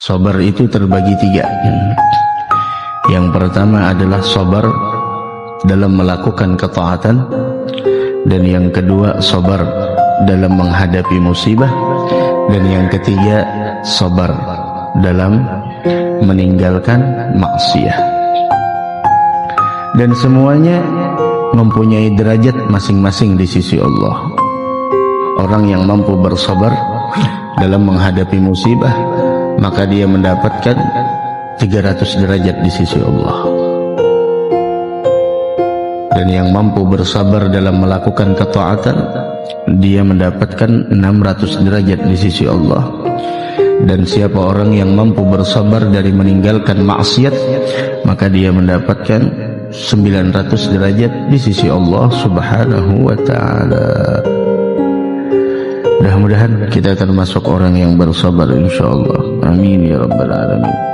Sabar itu terbagi tiga. Yang pertama adalah sabar dalam melakukan ketaatan, dan yang kedua sabar dalam menghadapi musibah, dan yang ketiga sabar dalam meninggalkan maksiat. Dan semuanya mempunyai derajat masing-masing di sisi Allah. Orang yang mampu bersabar dalam menghadapi musibah, maka dia mendapatkan 300 derajat di sisi Allah. Dan yang mampu bersabar dalam melakukan ketaatan, dia mendapatkan 600 derajat di sisi Allah. Dan siapa orang yang mampu bersabar dari meninggalkan maksiat, maka dia mendapatkan 900 derajat di sisi Allah Subhanahu wa ta'ala. Mudah-mudahan kita termasuk orang yang bersabar insyaallah. Amin ya rabbal alamin.